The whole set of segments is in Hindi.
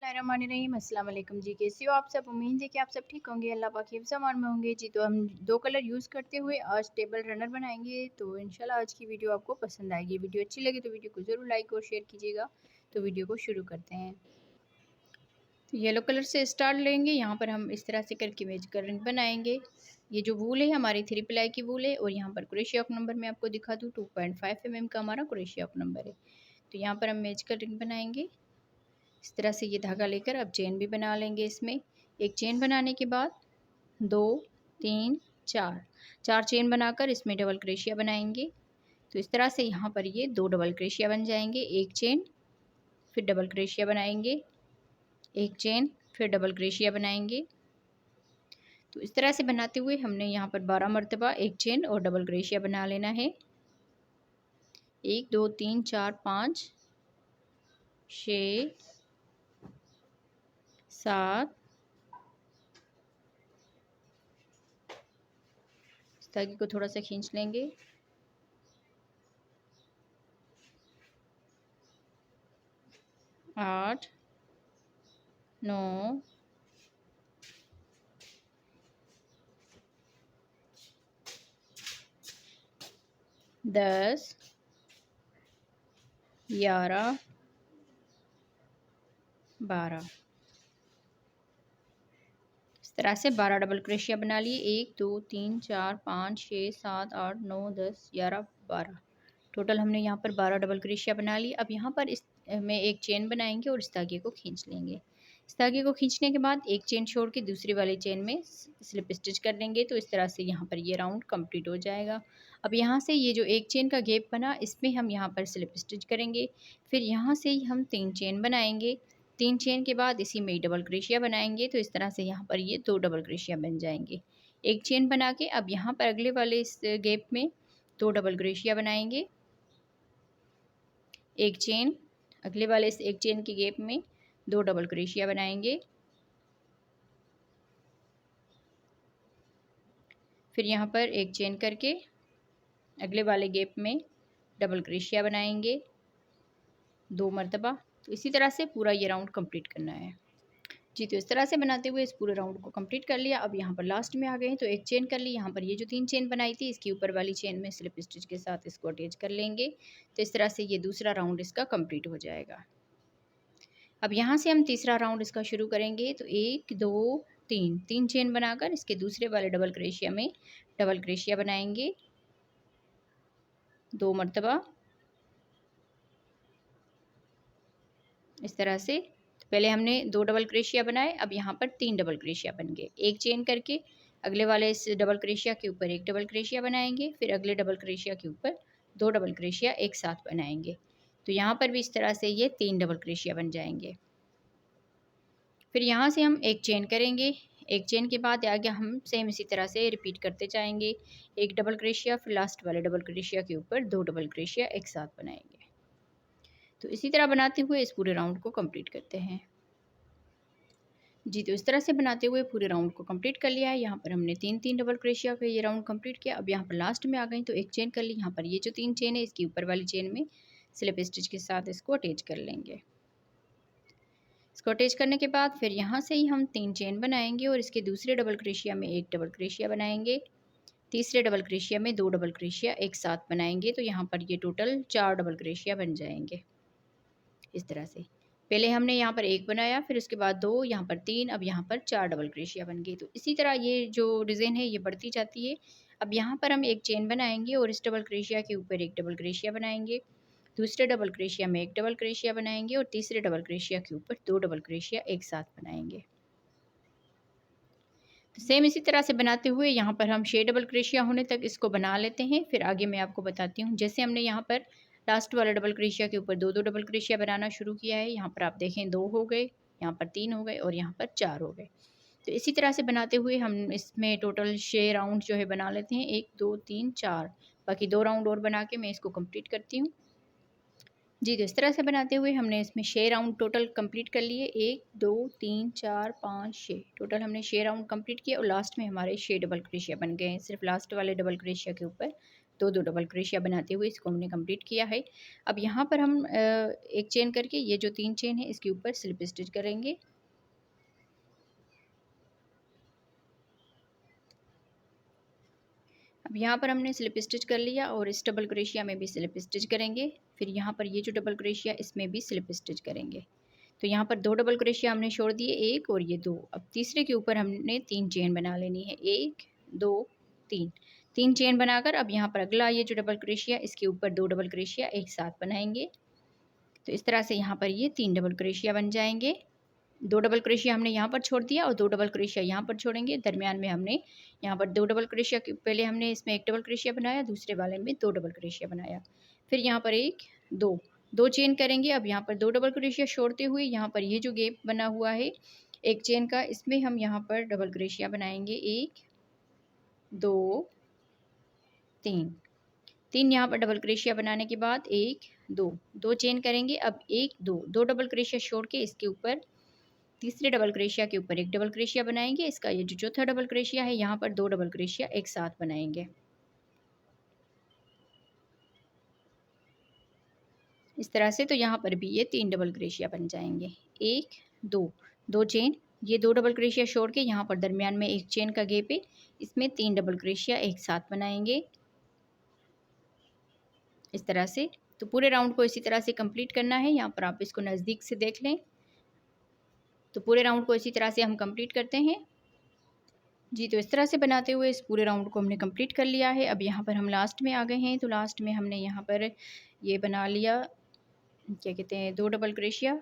बिस्मिल्लाहिर्रहमानिर्रहीम। अस्सलाम वालेकुम जी, कैसे हो आप सब? उम्मीद है कि आप सब ठीक होंगे, अल्लाह पाक हिफ्ज़ अमान में होंगे जी। तो हम दो कलर यूज़ करते हुए आज टेबल रनर बनाएंगे। तो इंशाल्लाह आज की वीडियो आपको पसंद आएगी। वीडियो अच्छी लगे तो वीडियो को ज़रूर लाइक और शेयर कीजिएगा। तो वीडियो को शुरू करते हैं। तो येलो कलर से स्टार्ट लेंगे। यहाँ पर हम इस तरह से करके इमेज का रंग बनाएंगे। ये जो वूल है हमारी 3 प्लाई की वूल है और यहाँ पर कुरैशी ऑक नंबर मैं आपको दिखा दूँ 2.5 mm का हमारा कुरैशी ऑक नंबर है। तो यहाँ पर हम इमेज का रंग बनाएंगे। इस तरह से ये धागा लेकर अब चेन भी बना लेंगे। इसमें एक चेन बनाने के बाद 2 3 4 चेन बनाकर इसमें डबल क्रोशिया बनाएंगे। तो इस तरह से यहाँ पर ये 2 डबल क्रोशिया बन जाएंगे। एक चेन फिर डबल क्रोशिया बनाएंगे, एक चेन फिर डबल क्रोशिया बनाएंगे। तो इस तरह से बनाते हुए हमने यहाँ पर 12 मरतबा एक चेन और डबल क्रोशिया बना लेना है। 1 2 3 4 5 6 7 धागे को थोड़ा सा खींच लेंगे। 8 9 10 11 12 इस तरह से 12 डबल क्रोशिया बना लिए। 1 2 3 4 5 6 7 8 9 10 11 12 टोटल हमने यहाँ पर 12 डबल क्रोशिया बना ली। अब यहाँ पर इस में एक चेन बनाएंगे और इस धागे को खींच लेंगे। इस धागे को खींचने के बाद एक चेन छोड़ के दूसरी वाली चेन में स्लिप स्टिच कर लेंगे। तो इस तरह से यहाँ पर ये राउंड कंप्लीट हो जाएगा। अब यहाँ से ये जो एक चेन का गैप बना इसमें हम यहाँ पर स्लिप स्टिच करेंगे। फिर यहाँ से ही हम 3 चेन बनाएंगे। 3 चेन के बाद इसी में डबल क्रोशिया बनाएंगे। तो इस तरह से यहाँ पर ये 2 डबल क्रोशिया बन जाएंगे। एक चेन बना के अब यहाँ पर अगले वाले इस गैप में 2 डबल क्रोशिया बनाएंगे। एक चेन अगले वाले इस एक चेन के गैप में 2 डबल क्रोशिया बनाएंगे। फिर यहाँ पर एक चेन करके अगले वाले गैप में डबल क्रोशिया बनाएंगे 2 मरतबा। तो इसी तरह से पूरा ये राउंड कंप्लीट करना है जी। तो इस तरह से बनाते हुए इस पूरे राउंड को कंप्लीट कर लिया। अब यहाँ पर लास्ट में आ गए हैं तो एक चेन कर ली। यहाँ पर ये जो 3 चेन बनाई थी इसकी ऊपर वाली चेन में स्लिप स्टिच के साथ इसको अटैच कर लेंगे। तो इस तरह से ये दूसरा राउंड इसका कंप्लीट हो जाएगा। अब यहाँ से हम तीसरा राउंड इसका शुरू करेंगे। तो 1 2 3 चेन बनाकर इसके दूसरे वाले डबल क्रोशिया में डबल क्रोशिया बनाएंगे 2 मरतबा इस तरह से। तो पहले हमने 2 डबल क्रोशिया बनाए, अब यहाँ पर 3 डबल क्रोशिया बन गए। एक चेन करके अगले वाले इस डबल क्रोशिया के ऊपर एक डबल क्रोशिया बनाएंगे। फिर अगले डबल क्रोशिया के ऊपर 2 डबल क्रोशिया एक साथ बनाएंगे। तो यहाँ पर भी इस तरह से ये 3 डबल क्रोशिया बन जाएंगे। फिर यहाँ से हम एक चेन करेंगे। एक चेन के बाद आगे हम सेम इसी तरह से रिपीट करते जाएंगे। एक डबल क्रोशिया फिर लास्ट वाले डबल क्रोशिया के ऊपर 2 डबल क्रोशिया एक साथ बनाएंगे। तो इसी तरह बनाते हुए इस पूरे राउंड को कंप्लीट करते हैं जी। तो इस तरह से बनाते हुए पूरे राउंड को कंप्लीट कर लिया है। यहाँ पर हमने 3 डबल क्रोशिया का ये राउंड कंप्लीट किया। अब यहाँ पर लास्ट में आ गई तो एक चेन कर ली। यहाँ पर ये जो 3 चेन है इसकी ऊपर वाली चेन में स्लिप स्टिच के साथ इसको अटैच कर लेंगे। इसको अटैच करने के बाद फिर यहाँ से ही हम 3 चेन बनाएंगे और इसके दूसरे डबल क्रोशिया में एक डबल क्रोशिया बनाएंगे। तीसरे डबल क्रोशिया में 2 डबल क्रोशिया एक साथ बनाएंगे। तो यहाँ पर ये टोटल 4 डबल क्रोशिया बन जाएंगे इस तरह से। पहले हमने यहाँ पर एक बनाया, फिर उसके बाद 2, यहाँ पर 3, अब यहाँ पर 4 डबल क्रोशिया बन गई। तो इसी तरह ये जो डिज़ाइन है ये बढ़ती जाती है। अब यहाँ पर हम एक चेन बनाएंगे और इस डबल क्रोशिया के ऊपर एक डबल क्रोशिया बनाएंगे। दूसरे डबल क्रोशिया में एक डबल क्रोशिया बनाएंगे और तीसरे डबल क्रोशिया के ऊपर 2 डबल क्रोशिया एक साथ बनाएंगे। तो सेम इसी तरह से बनाते हुए यहाँ पर हम 6 डबल क्रोशिया होने तक इसको बना लेते हैं। फिर आगे मैं आपको बताती हूँ। जैसे हमने यहाँ पर लास्ट वाले डबल क्रोशिया के ऊपर 2 डबल क्रोशिया बनाना शुरू किया है। यहाँ पर आप देखें 2 हो गए, यहाँ पर 3 हो गए और यहाँ पर 4 हो गए। तो इसी तरह से बनाते हुए हम इसमें टोटल 6 राउंड जो है बना लेते हैं। 1 2 3 4, बाकी 2 राउंड और बना के मैं इसको कंप्लीट करती हूँ जी। तो इस तरह से बनाते हुए हमने इसमें 6 राउंड टोटल कंप्लीट कर लिए। 1 2 3 4 5 6 टोटल हमने 6 राउंड कंप्लीट किए और लास्ट में हमारे 6 डबल क्रोशिया बन गए हैं। सिर्फ लास्ट वाले डबल क्रोशिया के ऊपर दो डबल क्रोशिया बनाते हुए इसको हमने कंप्लीट किया है। अब यहाँ पर हम एक चेन करके ये जो 3 चेन है इसके ऊपर स्लिप स्टिच करेंगे। अब यहाँ पर हमने स्लिप स्टिच कर लिया और इस डबल क्रोशिया में भी स्लिप स्टिच करेंगे। फिर यहाँ पर ये जो डबल क्रोशिया इसमें भी स्लिप स्टिच करेंगे। तो यहाँ पर 2 डबल क्रोशिया हमने छोड़ दिए, 1 और ये 2। अब तीसरे के ऊपर हमने 3 चेन बना लेनी है, 1 2 3। 3 चेन बनाकर अब यहाँ पर अगला ये जो डबल क्रोशिया इसके ऊपर 2 डबल क्रोशिया एक साथ बनाएंगे। तो इस तरह से यहाँ पर ये 3 डबल क्रोशिया बन जाएंगे। 2 डबल क्रोशिया हमने यहाँ पर छोड़ दिया और 2 डबल क्रोशिया यहाँ पर छोड़ेंगे। दरमियान में हमने यहाँ पर 2 डबल क्रोशिया, पहले हमने इसमें 1 डबल क्रोशिया बनाया, दूसरे वाले में 2 डबल क्रोशिया बनाया। फिर यहाँ पर 1 2 चेन करेंगे। अब यहाँ पर 2 डबल क्रोशिया छोड़ते हुए यहाँ पर ये जो गैप बना हुआ है एक चेन का, इसमें हम यहाँ पर डबल क्रोशिया बनाएंगे, 1 2 3 यहाँ पर डबल क्रोशिया बनाने के बाद 1 2 चेन करेंगे। अब 1 2 डबल क्रोशिया छोड़ के इसके ऊपर तीसरे डबल क्रोशिया के ऊपर एक डबल क्रोशिया बनाएंगे। इसका ये जो चौथा डबल क्रोशिया है यहाँ पर 2 डबल क्रोशिया एक साथ बनाएंगे। इस तरह से तो यहाँ पर भी ये 3 डबल क्रोशिया बन जाएंगे, 1 2 चेन, ये 2 डबल क्रोशिया छोड़ के यहाँ पर दरमियान में एक चेन का गैप है, इसमें 3 डबल क्रोशिया एक साथ बनाएंगे इस तरह से। तो पूरे राउंड को इसी तरह से कंप्लीट करना है। यहाँ पर आप इसको नज़दीक से देख लें। तो पूरे राउंड को इसी तरह से हम कंप्लीट करते हैं जी। तो इस तरह से बनाते हुए इस पूरे राउंड को हमने कंप्लीट कर लिया है। अब यहाँ पर हम लास्ट में आ गए हैं। तो लास्ट में हमने यहाँ पर ये बना लिया, क्या कहते हैं, 2 डबल क्रोशिया।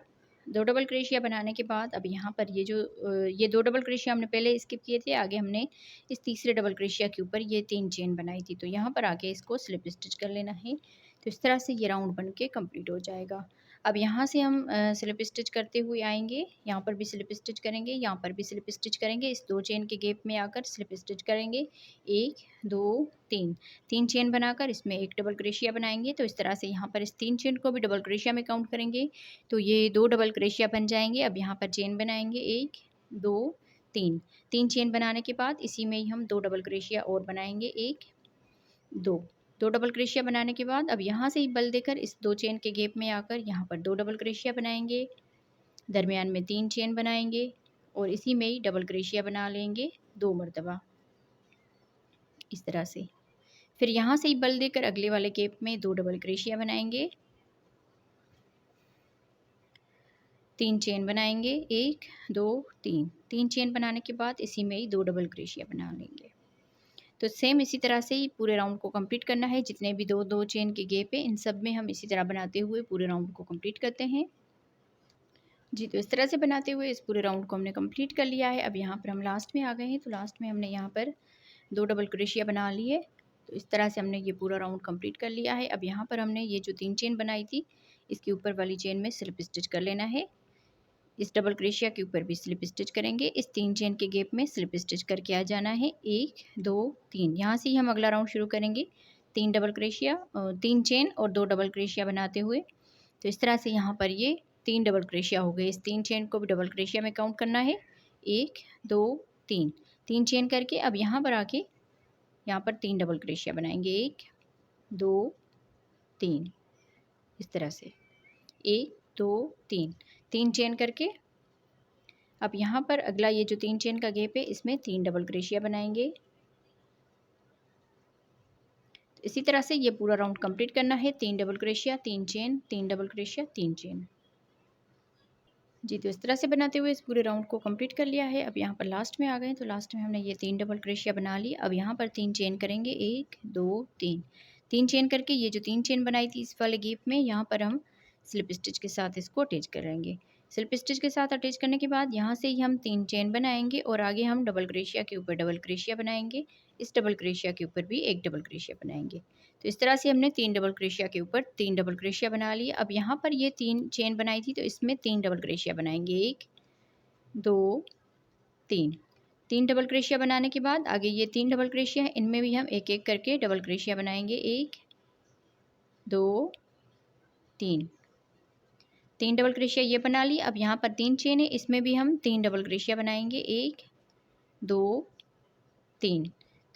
2 डबल क्रोशिया बनाने के बाद अब यहाँ पर ये 2 डबल क्रोशिया हमने पहले स्किप किए थे। आगे हमने इस तीसरे डबल क्रोशिया के ऊपर ये 3 चेन बनाई थी। तो यहाँ पर आके इसको स्लिप स्टिच कर लेना है। तो इस तरह से ये राउंड बन के कम्प्लीट हो जाएगा। अब यहाँ से हम स्लिप स्टिच करते हुए आएंगे, यहाँ पर भी स्लिप स्टिच करेंगे, यहाँ पर भी स्लिप स्टिच करेंगे। इस 2 चेन के गैप में आकर स्लिप स्टिच करेंगे, 1 2 3 चेन बनाकर इसमें एक डबल क्रोशिया बनाएंगे। तो इस तरह से यहाँ पर इस 3 चेन को भी डबल क्रोशिया में काउंट करेंगे तो ये 2 डबल क्रोशिया बन जाएंगे। अब यहाँ पर चेन बनाएंगे, 1 2 3 चेन बनाने के बाद इसी में ही हम 2 डबल क्रोशिया और बनाएंगे, 1 2 डबल क्रोशिया बनाने के बाद अब यहाँ से ही बल देकर इस 2 चेन के गैप में आकर यहाँ पर 2 डबल क्रोशिया बनाएंगे, दरमियान में 3 चेन बनाएंगे और इसी में ही डबल क्रोशिया बना लेंगे 2 मरतबा इस तरह से। फिर यहाँ से ही बल देकर अगले वाले गैप में 2 डबल क्रोशिया बनाएंगे, 3 चेन बनाएंगे, 1 2 3 चेन बनाने के बाद इसी में ही 2 डबल क्रोशिया बना लेंगे। तो सेम इसी तरह से ही पूरे राउंड को कंप्लीट करना है। जितने भी 2 चेन के गैप है इन सब में हम इसी तरह बनाते हुए पूरे राउंड को कंप्लीट करते हैं जी। तो इस तरह से बनाते हुए इस पूरे राउंड को हमने कंप्लीट कर लिया है। अब यहाँ पर हम लास्ट में आ गए हैं। तो लास्ट में हमने यहाँ पर 2 डबल क्रोशिया बना लिए। तो इस तरह से हमने ये पूरा राउंड कंप्लीट कर लिया है। अब यहाँ पर हमने ये जो 3 चेन बनाई थी इसके ऊपर वाली चेन में स्लिप स्टिच कर लेना है। इस डबल क्रोशिया के ऊपर भी स्लिप स्टिच करेंगे, इस 3 चेन के गैप में स्लिप स्टिच करके आ जाना है, 1 2 3। यहाँ से ही हम अगला राउंड शुरू करेंगे, 3 डबल क्रोशिया 3 चेन और 2 डबल क्रोशिया बनाते हुए। तो इस तरह से यहाँ पर ये 3 डबल क्रोशिया हो गए। इस 3 चेन को भी डबल क्रोशिया में काउंट करना है, 1 2 3 चेन करके अब यहाँ पर आके यहाँ पर 3 डबल क्रोशिया बनाएंगे, 1 2 3 इस तरह से, 1 2 3 चेन करके अब यहाँ पर अगला ये जो 3 चेन का गैप है इसमें 3 डबल क्रोशिया बनाएंगे। तो इसी तरह से ये पूरा राउंड कंप्लीट करना है, 3 double crochet 3 chain, 3 double crochet 3 chain जी। तो इस तरह से बनाते हुए इस पूरे राउंड को कंप्लीट कर लिया है। अब यहाँ पर लास्ट में आ गए। तो लास्ट में हमने ये 3 डबल क्रोशिया बना ली। अब यहाँ पर 3 चेन करेंगे, 1 2 3 चेन करके ये जो 3 चेन बनाई थी इस वाले गैप में यहाँ पर हम स्लिप स्टिच के साथ इसको अटैच करेंगे। स्लिप स्टिच के साथ अटैच करने के बाद यहाँ से ही हम 3 चेन बनाएंगे और आगे हम डबल क्रोशिया के ऊपर डबल क्रोशिया बनाएंगे, इस डबल क्रोशिया के ऊपर भी एक डबल क्रोशिया बनाएंगे। तो इस तरह से हमने 3 डबल क्रोशिया के ऊपर 3 डबल क्रोशिया बना लिए। अब यहाँ पर ये 3 चेन बनाई थी तो इसमें 3 डबल क्रोशिया बनाएंगे, 1 2 3 डबल क्रोशिया बनाने के बाद आगे ये 3 डबल क्रोशिया है इनमें भी हम एक एक करके डबल क्रोशिया बनाएंगे, 1 2 3 डबल क्रोशिया ये बना ली। अब यहाँ पर 3 चेन है इसमें भी हम 3 डबल क्रोशिया बनाएंगे, 1 2 3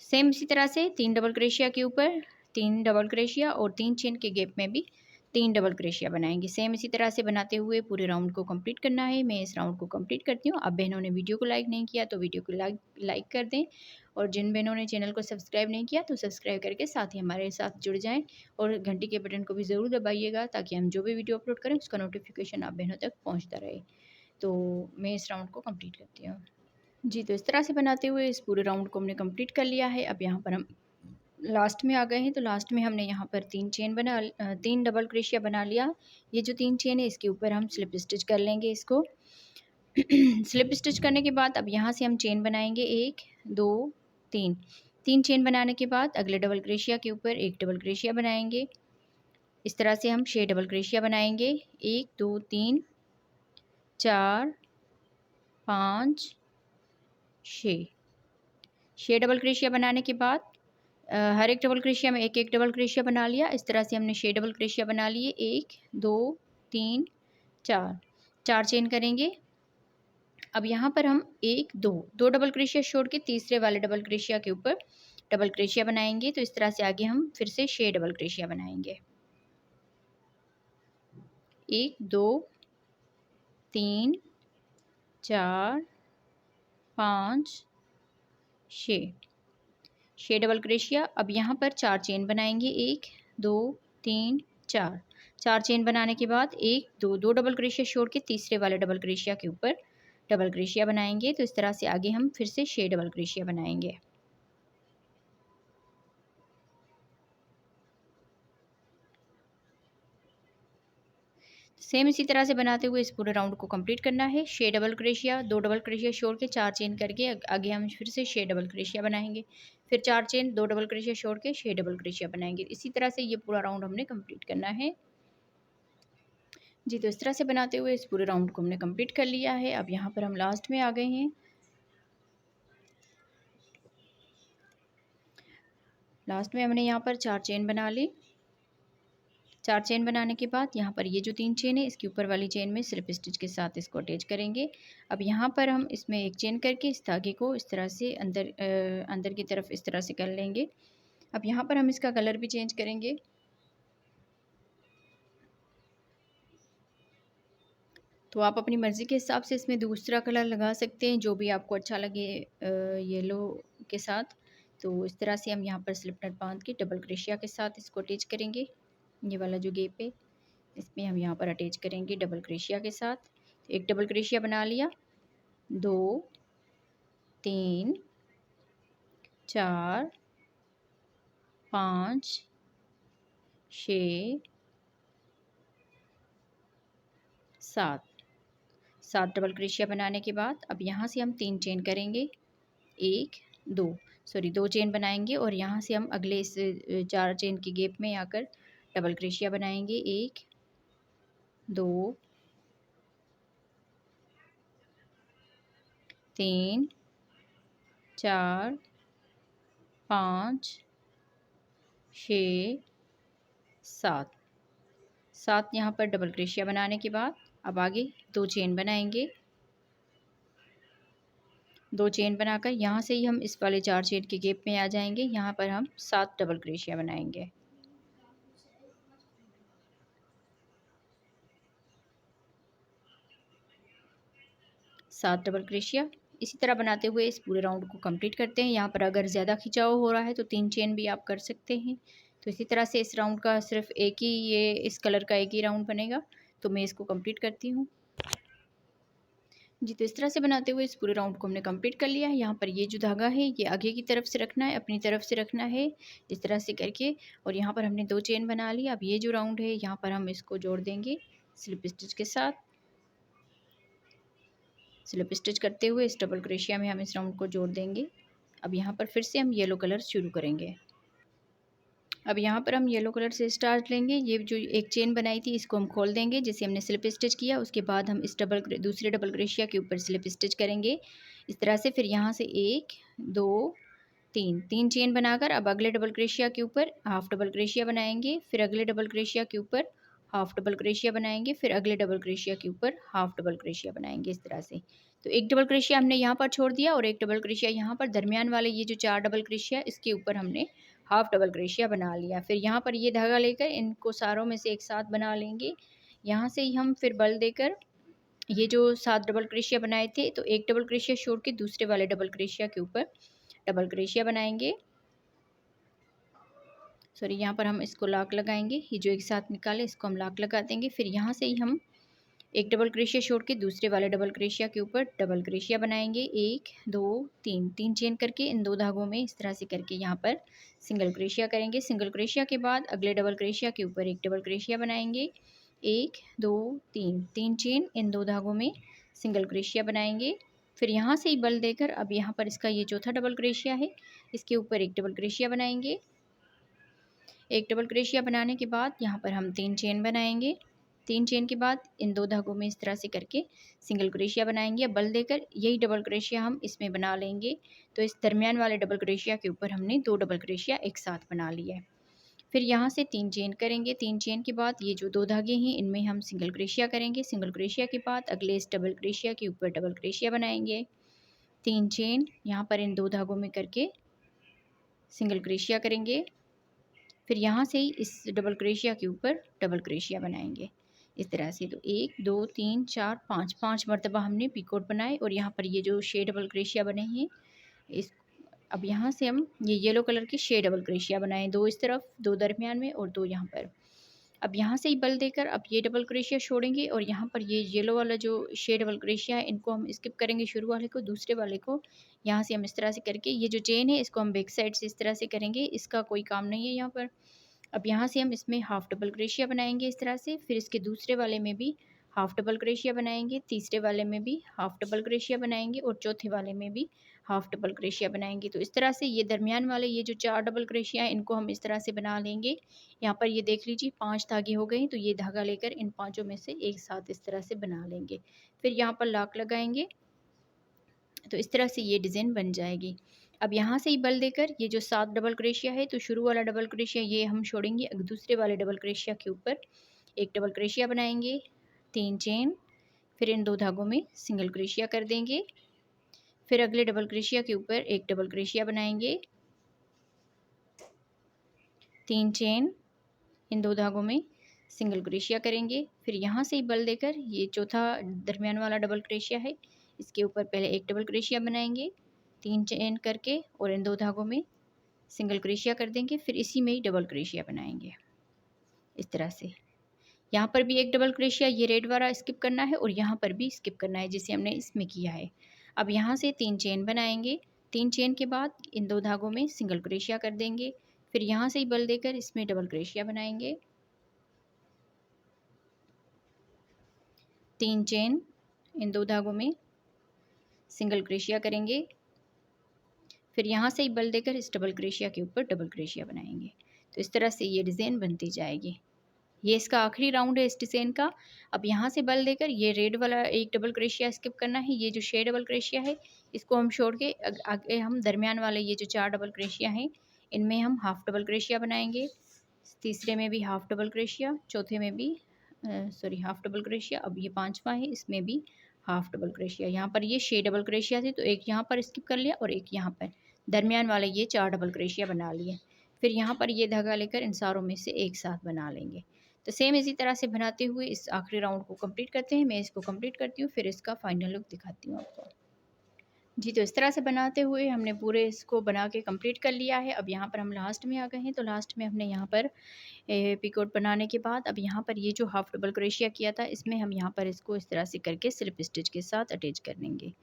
सेम इसी तरह से 3 डबल क्रोशिया के ऊपर 3 डबल क्रोशिया और 3 चेन के गैप में भी 3 डबल क्रोशिया बनाएंगे। सेम इसी तरह से बनाते हुए पूरे राउंड को कंप्लीट करना है। मैं इस राउंड को कंप्लीट करती हूँ। अब बहनों ने वीडियो को लाइक नहीं किया तो वीडियो को लाइक कर दें, और जिन बहनों ने चैनल को सब्सक्राइब नहीं किया तो सब्सक्राइब करके साथ ही हमारे साथ जुड़ जाएं, और घंटी के बटन को भी ज़रूर दबाइएगा ताकि हम जो भी वीडियो अपलोड करें उसका नोटिफिकेशन आप बहनों तक पहुँचता रहे। तो मैं इस राउंड को कंप्लीट करती हूँ जी। तो इस तरह से बनाते हुए इस पूरे राउंड को हमने कंप्लीट कर लिया है। अब यहाँ पर हम लास्ट में आ गए हैं। तो लास्ट में हमने यहाँ पर 3 डबल क्रोशिया बना लिया। ये जो 3 चेन है इसके ऊपर हम स्लिप स्टिच कर लेंगे इसको। स्लिप स्टिच करने के बाद अब यहाँ से हम चेन बनाएंगे 1 2 3। 3 चेन बनाने के बाद अगले डबल क्रोशिया के ऊपर एक डबल क्रोशिया बनाएंगे। इस तरह से हम 6 डबल क्रोशिया बनाएंगे। 1 2 3 4 5 6 डबल क्रोशिया बनाने के बाद हर एक डबल क्रोशिया में एक एक डबल क्रोशिया बना लिया। इस तरह से हमने 6 डबल क्रोशिया बना लिए। 1 2 3 4 चेन करेंगे। अब यहाँ पर हम 1 2 डबल क्रोशिया छोड़ के तीसरे वाले डबल क्रोशिया के ऊपर डबल क्रोशिया बनाएंगे। तो इस तरह से आगे हम फिर से 6 डबल क्रोशिया बनाएंगे। 1 2 3 4 5 6 डबल क्रोशिया। अब यहाँ पर 4 चेन बनाएंगे। 1 2 3 4 चेन बनाने के बाद 1 2 डबल क्रोशिया छोड़ के तीसरे वाले डबल क्रोशिया के ऊपर डबल क्रोशिया बनाएंगे। तो इस तरह से आगे हम फिर से 6 डबल क्रोशिया बनाएंगे। सेम इसी तरह से बनाते हुए इस पूरे राउंड को कंप्लीट करना है। 6 डबल क्रोशिया, 2 डबल क्रोशिया छोड़ के 4 चेन करके आगे हम फिर से 6 डबल क्रोशिया बनाएंगे। फिर 4 चेन, 2 डबल क्रोशिया छोड़ के 6 डबल क्रोशिया बनाएंगे। इसी तरह से ये पूरा राउंड हमने कंप्लीट करना है जी। तो इस तरह से बनाते हुए इस पूरे राउंड को हमने कंप्लीट कर लिया है। अब यहाँ पर हम लास्ट में आ गए हैं। लास्ट में हमने यहाँ पर 4 चेन बना ली। 4 चेन बनाने के बाद यहाँ पर ये जो 3 चेन है इसके ऊपर वाली चेन में स्लिप स्टिच के साथ इसको अटैच करेंगे। अब यहाँ पर हम इसमें एक चेन करके इस धागे को इस तरह से अंदर की तरफ इस तरह से कर लेंगे। अब यहाँ पर हम इसका कलर भी चेंज करेंगे। तो आप अपनी मर्ज़ी के हिसाब से इसमें दूसरा कलर लगा सकते हैं, जो भी आपको अच्छा लगे येलो के साथ। तो इस तरह से हम यहाँ पर स्लिप नट बांध के डबल क्रोशिया के साथ इसको अटैच करेंगे। ये वाला जो गैप है इसमें हम यहाँ पर अटैच करेंगे डबल क्रोशिया के साथ। तो एक डबल क्रोशिया बना लिया। 2 3 4 5 6 7 डबल क्रोशिया बनाने के बाद अब यहाँ से हम 3 चेन करेंगे। 2 चेन बनाएंगे और यहाँ से हम अगले इस 4 चेन के गैप में आकर डबल क्रोशिया बनाएंगे। 1 2 3 4 5 6 7 यहाँ पर डबल क्रोशिया बनाने के बाद अब आगे 2 चेन बनाएंगे। 2 चेन बनाकर यहाँ से ही हम इस वाले 4 चेन के गैप में आ जाएंगे। यहाँ पर हम 7 डबल क्रोशिया बनाएंगे। 7 डबल क्रोशिया। इसी तरह बनाते हुए इस पूरे राउंड को कंप्लीट करते हैं। यहाँ पर अगर ज़्यादा खिंचाव हो रहा है तो 3 चेन भी आप कर सकते हैं। तो इसी तरह से इस राउंड का सिर्फ एक ही ये इस कलर का एक ही राउंड बनेगा। तो मैं इसको कंप्लीट करती हूँ जी। तो इस तरह से बनाते हुए इस पूरे राउंड को हमने कंप्लीट कर लिया है। यहाँ पर ये जो धागा है ये आगे की तरफ से रखना है, अपनी तरफ से रखना है इस तरह से करके। और यहाँ पर हमने 2 चेन बना ली। अब ये जो राउंड है यहाँ पर हम इसको जोड़ देंगे स्लिप स्टिच के साथ। स्लिप स्टिच करते हुए इस डबल क्रोशिया में हम इस राउंड को जोड़ देंगे। अब यहाँ पर फिर से हम येलो कलर शुरू करेंगे। अब यहाँ पर हम येलो कलर से स्टार्ट लेंगे। ये जो एक चेन बनाई थी इसको हम खोल देंगे जिसे हमने स्लिप स्टिच किया। उसके बाद हम इस दूसरे डबल क्रोशिया के ऊपर स्लिप स्टिच करेंगे इस तरह से। फिर यहाँ से 1 2 3 चेन बनाकर अब अगले डबल क्रोशिया के ऊपर हाफ डबल क्रोशिया बनाएंगे। फिर अगले डबल क्रोशिया के ऊपर हाफ डबल क्रोशिया बनाएंगे। फिर अगले डबल क्रोशिया के ऊपर हाफ डबल क्रोशिया बनाएंगे इस तरह से। तो एक डबल क्रोशिया हमने यहाँ पर छोड़ दिया और एक डबल क्रोशिया यहाँ पर दरमियान वाले ये जो 4 डबल क्रोशिया इसके ऊपर हमने हाफ डबल क्रोशिया बना लिया। फिर यहाँ पर ये धागा लेकर इनको सारों में से एक साथ बना लेंगे। यहाँ से ही हम फिर बल देकर ये जो 7 डबल क्रोशिया बनाए थे, तो एक डबल क्रोशिया छोड़ के दूसरे वाले डबल क्रोशिया के ऊपर डबल क्रोशिया बनाएंगे। सॉरी, यहाँ पर हम इसको लॉक लगाएंगे। ये जो एक साथ निकाले इसको हम लॉक लगा देंगे। फिर यहाँ से ही हम एक डबल क्रोशिया छोड़ के दूसरे वाले डबल क्रोशिया के ऊपर डबल क्रोशिया बनाएंगे। 1 2 3 3 चेन करके इन दो धागों में इस तरह से करके यहाँ पर सिंगल क्रोशिया करेंगे। सिंगल क्रोशिया के बाद अगले डबल क्रोशिया के ऊपर एक डबल क्रोशिया बनाएंगे। 1 2 3 3 चेन इन दो धागों में सिंगल क्रोशिया बनाएंगे। फिर यहाँ से ही बल देकर अब यहाँ पर इसका ये चौथा डबल क्रोशिया है, इसके ऊपर एक डबल क्रोशिया बनाएंगे। एक डबल क्रोशिया बनाने के बाद यहाँ पर हम 3 चेन बनाएंगे। 3 चेन के बाद इन दो धागों में इस तरह से करके सिंगल क्रोशिया बनाएंगे। बल देकर यही डबल क्रोशिया हम इसमें बना लेंगे। तो इस दरमियान वाले डबल क्रोशिया के ऊपर हमने 2 डबल क्रोशिया एक साथ बना लिया है। फिर यहाँ से 3 चेन करेंगे। 3 चेन के बाद ये जो 2 धागे हैं इनमें हम सिंगल क्रोशिया करेंगे। सिंगल क्रोशिया के बाद अगले इस डबल क्रोशिया के ऊपर डबल क्रोशिया बनाएंगे। 3 चेन यहाँ पर इन 2 धागों में करके सिंगल क्रोशिया करेंगे। फिर यहाँ से ही इस डबल क्रोशिया के ऊपर डबल क्रोशिया बनाएंगे इस तरह से। तो 1 2 3 4 5 5 मरतबा हमने पीकोट बनाए और यहाँ पर ये जो 6 डबल क्रोशिया बने हैं इस अब यहाँ से हम ये येलो कलर के 6 डबल क्रोशिया बनाएं, 2 इस तरफ, 2 दरमियान में और 2 यहाँ पर। अब यहाँ से ही बल देकर अब ये डबल क्रोशिया छोड़ेंगे और यहाँ पर ये येलो वाला जो 6 डबल क्रोशिया है इनको हम स्किप करेंगे, शुरू वाले को, दूसरे वाले को यहाँ से हम इस तरह से करके ये जो चेन है इसको हम बैक साइड से इस तरह से करेंगे, इसका कोई काम नहीं है यहाँ पर। अब यहाँ से हम इसमें हाफ डबल क्रोशिया बनाएंगे इस तरह से। फिर इसके दूसरे वाले में भी हाफ डबल क्रोशिया बनाएंगे, तीसरे वाले में भी हाफ डबल क्रोशिया बनाएंगे और चौथे वाले में भी हाफ डबल क्रोशिया बनाएंगे। तो इस तरह से ये दरमियान वाले ये जो 4 डबल क्रोशिया हैं इनको हम इस तरह से बना लेंगे। यहाँ पर ये देख लीजिए 5 धागे हो गए, तो ये धागा लेकर इन पाँचों में से एक साथ इस तरह से बना लेंगे। फिर यहाँ पर लॉक लगाएंगे, तो इस तरह से ये डिज़ाइन बन जाएगी। अब यहाँ से ही बल देकर ये जो 7 डबल क्रोशिया है, तो शुरू वाला डबल क्रोशिया ये हम छोड़ेंगे, दूसरे वाले डबल क्रोशिया के ऊपर एक डबल क्रोशिया बनाएंगे, 3 चेन, फिर इन 2 धागों में सिंगल क्रोशिया कर देंगे। फिर अगले डबल क्रोशिया के ऊपर एक डबल क्रोशिया बनाएंगे, 3 चेन, इन 2 धागों में सिंगल क्रोशिया करेंगे। फिर यहाँ से ही बल देकर ये चौथा दरमियान वाला डबल क्रोशिया है, इसके ऊपर पहले एक डबल क्रोशिया बनाएंगे 3 चेन करके और इन 2 धागों में सिंगल क्रोशिया कर देंगे। फिर इसी में ही डबल क्रोशिया बनाएंगे इस तरह से। यहाँ पर भी एक डबल क्रोशिया ये रेड वाला स्किप करना है और यहाँ पर भी स्किप करना है जिसे हमने इसमें किया है। अब यहाँ से 3 चेन बनाएंगे, 3 चेन के बाद इन 2 धागों में सिंगल क्रोशिया कर देंगे। फिर यहाँ से ही बल देकर इसमें डबल क्रोशिया बनाएंगे, 3 चेन, इन 2 धागों में सिंगल क्रोशिया करेंगे। फिर यहाँ से ही बल देकर इस डबल क्रोशिया के ऊपर डबल क्रोशिया बनाएंगे। तो इस तरह से ये डिज़ाइन बनती जाएगी। ये इसका आखिरी राउंड है इस डिज़ाइन का। अब यहाँ से बल देकर ये रेड वाला एक डबल क्रोशिया स्किप करना है। ये जो 6 डबल क्रोशिया है इसको हम छोड़ के आगे हम दरमियान वाले ये जो 4 डबल क्रोशिया हैं इनमें हम हाफ डबल क्रोशिया बनाएंगे, तीसरे में भी हाफ डबल क्रोशिया, चौथे में भी सॉरी हाफ डबल क्रोशिया। अब ये 5वां है, इसमें भी हाफ डबल क्रोशिया। यहाँ पर ये 6 डबल क्रोशिया थे, तो एक यहाँ पर स्किप कर लिया और एक यहाँ पर दरमियान वाले ये 4 डबल क्रोशिया बना लिए। फिर यहाँ पर ये धागा लेकर इन सारों में से एक साथ बना लेंगे। तो सेम इसी तरह से बनाते हुए इस आखिरी राउंड को कंप्लीट करते हैं। मैं इसको कंप्लीट करती हूँ, फिर इसका फाइनल लुक दिखाती हूँ आपको। जी, तो इस तरह से बनाते हुए हमने पूरे इसको बना के कंप्लीट कर लिया है। अब यहाँ पर हम लास्ट में आ गए हैं, तो लास्ट में हमने यहाँ पर पीकोट बनाने के बाद अब यहाँ पर ये जो हाफ डबल क्रोशिया किया था इसमें हम यहाँ पर इसको इस तरह से करके स्लिप स्टिच के साथ अटैच कर लेंगे।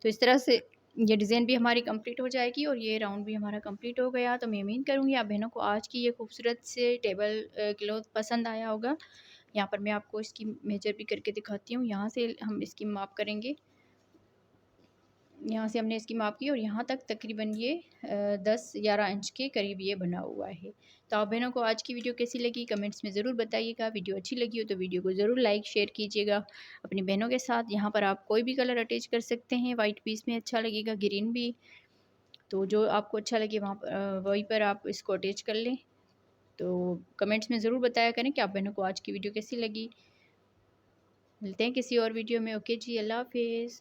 तो इस तरह से ये डिज़ाइन भी हमारी कंप्लीट हो जाएगी और ये राउंड भी हमारा कंप्लीट हो गया। तो मैं उम्मीद करूँगी आप बहनों को आज की ये खूबसूरत से टेबल क्लॉथ पसंद आया होगा। यहाँ पर मैं आपको इसकी मेजर भी करके दिखाती हूँ। यहाँ से हम इसकी माप करेंगे, यहाँ से हमने इसकी माप की और यहाँ तक तकरीबन ये 10-11 इंच के करीब ये बना हुआ है। तो आप बहनों को आज की वीडियो कैसी लगी कमेंट्स में ज़रूर बताइएगा। वीडियो अच्छी लगी हो तो वीडियो को ज़रूर लाइक शेयर कीजिएगा अपनी बहनों के साथ। यहाँ पर आप कोई भी कलर अटैच कर सकते हैं, वाइट पीस में अच्छा लगेगा, ग्रीन भी, तो जो आपको अच्छा लगे वहाँ पर वहीं पर आप इसको अटैच कर लें। तो कमेंट्स में ज़रूर बताया करें कि आप बहनों को आज की वीडियो कैसी लगी। मिलते हैं किसी और वीडियो में। ओके जी, अल्लाह हाफिज़।